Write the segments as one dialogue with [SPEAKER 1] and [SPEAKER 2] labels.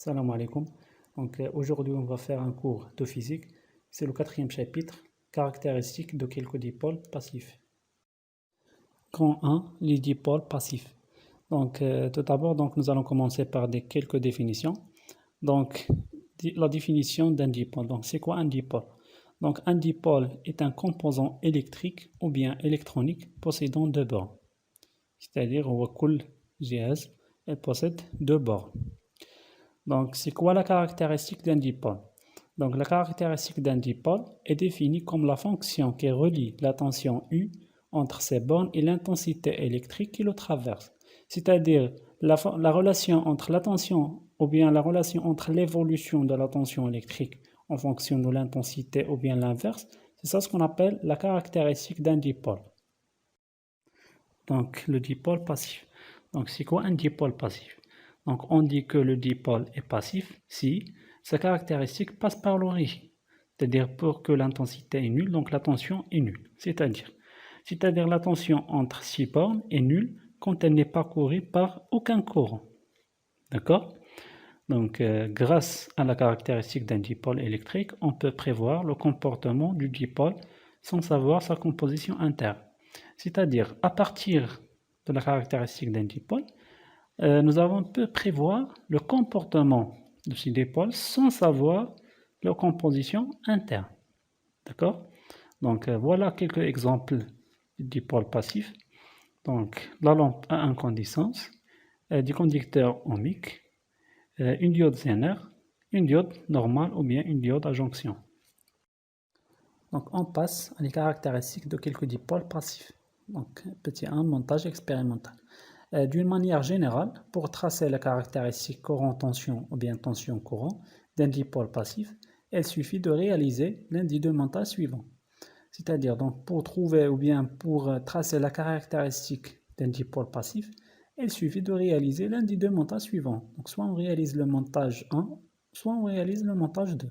[SPEAKER 1] Salam alaikum. Aujourd'hui, on va faire un cours de physique. C'est le quatrième chapitre, caractéristiques de quelques dipôles passifs. Grand 1, les dipôles passifs. Tout d'abord, nous allons commencer par quelques définitions. La définition d'un dipôle. C'est quoi un dipôle? Un dipôle est un composant électrique ou bien électronique possédant deux bornes. C'est-à-dire, elle possède deux bornes. C'est quoi la caractéristique d'un dipôle? La caractéristique d'un dipôle est définie comme la fonction qui relie la tension U entre ces bornes et l'intensité électrique qui le traverse. C'est-à-dire la relation entre la tension ou bien la relation entre l'évolution de la tension électrique en fonction de l'intensité ou bien l'inverse, c'est ça ce qu'on appelle la caractéristique d'un dipôle. Le dipôle passif. C'est quoi un dipôle passif? On dit que le dipôle est passif si sa caractéristique passe par l'origine. C'est-à-dire pour que l'intensité est nulle, donc la tension est nulle. C'est-à-dire la tension entre 6 bornes est nulle quand elle n'est parcourue par aucun courant. D'accord? Grâce à la caractéristique d'un dipôle électrique, on peut prévoir le comportement du dipôle sans savoir sa composition interne. C'est-à-dire, à partir de la caractéristique d'un dipôle, nous pu prévoir le comportement de ces dipôles sans savoir leur composition interne. D'accord? Voilà quelques exemples de dipôles passifs. La lampe à incandescence, des conducteurs ohmiques, une diode Zener, une diode normale ou bien une diode à jonction. On passe à les caractéristiques de quelques dipôles passifs. Petit 1, montage expérimental. D'une manière générale, pour tracer la caractéristique courant-tension ou bien tension-courant d'un dipôle passif, il suffit de réaliser l'un des deux montages suivants. C'est-à-dire, pour trouver ou bien pour tracer la caractéristique d'un dipôle passif, il suffit de réaliser l'un des deux montages suivants. Soit on réalise le montage 1, soit on réalise le montage 2.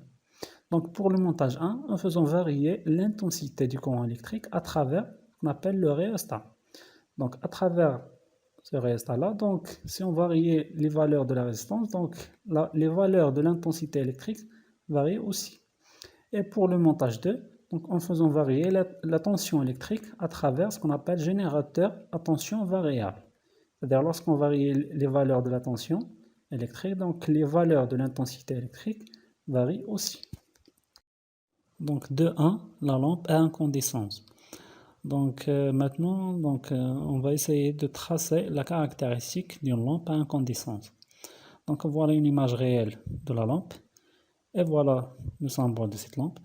[SPEAKER 1] Pour le montage 1, en faisant varier l'intensité du courant électrique à travers ce qu'on appelle le rhéostat. À travers ce rhéostat-là, si on varie les valeurs de la résistance, les valeurs de l'intensité électrique varient aussi. Et pour le montage 2, en faisant varier la tension électrique à travers ce qu'on appelle générateur à tension variable. C'est-à-dire lorsqu'on varie les valeurs de la tension électrique, les valeurs de l'intensité électrique varient aussi. 2.1, la lampe à incandescence. Maintenant, on va essayer de tracer la caractéristique d'une lampe à incandescence. Voilà une image réelle de la lampe. Et voilà le symbole de cette lampe.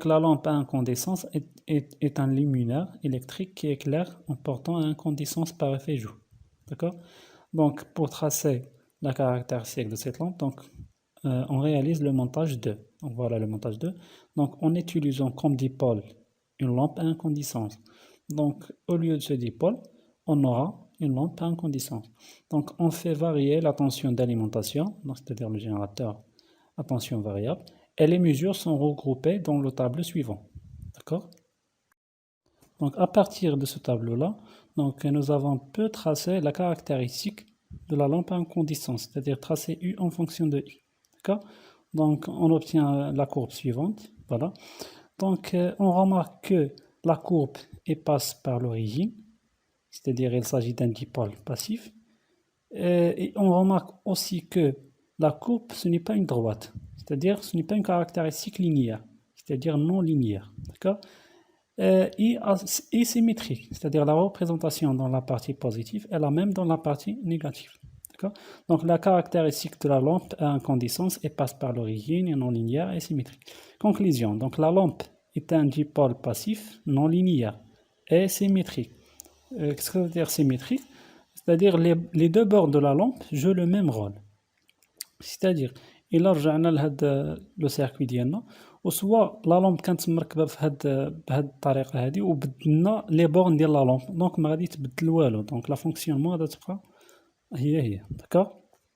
[SPEAKER 1] La lampe à incandescence est un luminaire électrique qui éclaire en portant à incandescence par effet joule. D'accord? Pour tracer la caractéristique de cette lampe, on réalise le montage 2. Voilà le montage 2. En utilisant comme dipôle une lampe à incandescence. Au lieu de ce dipôle, on aura une lampe à incandescence. On fait varier la tension d'alimentation, c'est-à-dire le générateur à tension variable, et les mesures sont regroupées dans le tableau suivant. D'accord? À partir de ce tableau-là, nous avons pu tracer la caractéristique de la lampe à incandescence, c'est-à-dire tracer U en fonction de I. D'accord? On obtient la courbe suivante. Voilà. On remarque que la courbe passe par l'origine, c'est-à-dire il s'agit d'un dipôle passif. Et on remarque aussi que la courbe, ce n'est pas une droite, c'est-à-dire ce n'est pas une caractéristique linéaire, c'est-à-dire non linéaire. D'accord? Et symétrique, c'est-à-dire la représentation dans la partie positive est la même dans la partie négative. La caractéristique de la lampe à incandescence passe par l'origine, et non linéaire et symétrique. Conclusion, la lampe est un dipôle passif non linéaire et symétrique. Qu'est-ce que ça veut dire symétrique? C'est-à-dire les deux bords de la lampe jouent le même rôle. C'est-à-dire, إلا رجعنا لهذا لو سيركوي ديالنا وسوا لا لامب كانت مركبه بهاد الطريقه هذه وبدلنا لي بورن ديال لا لامب ما غادي يتبدل والو لا فونكسيونمون غادا تبقى هي داكوغ.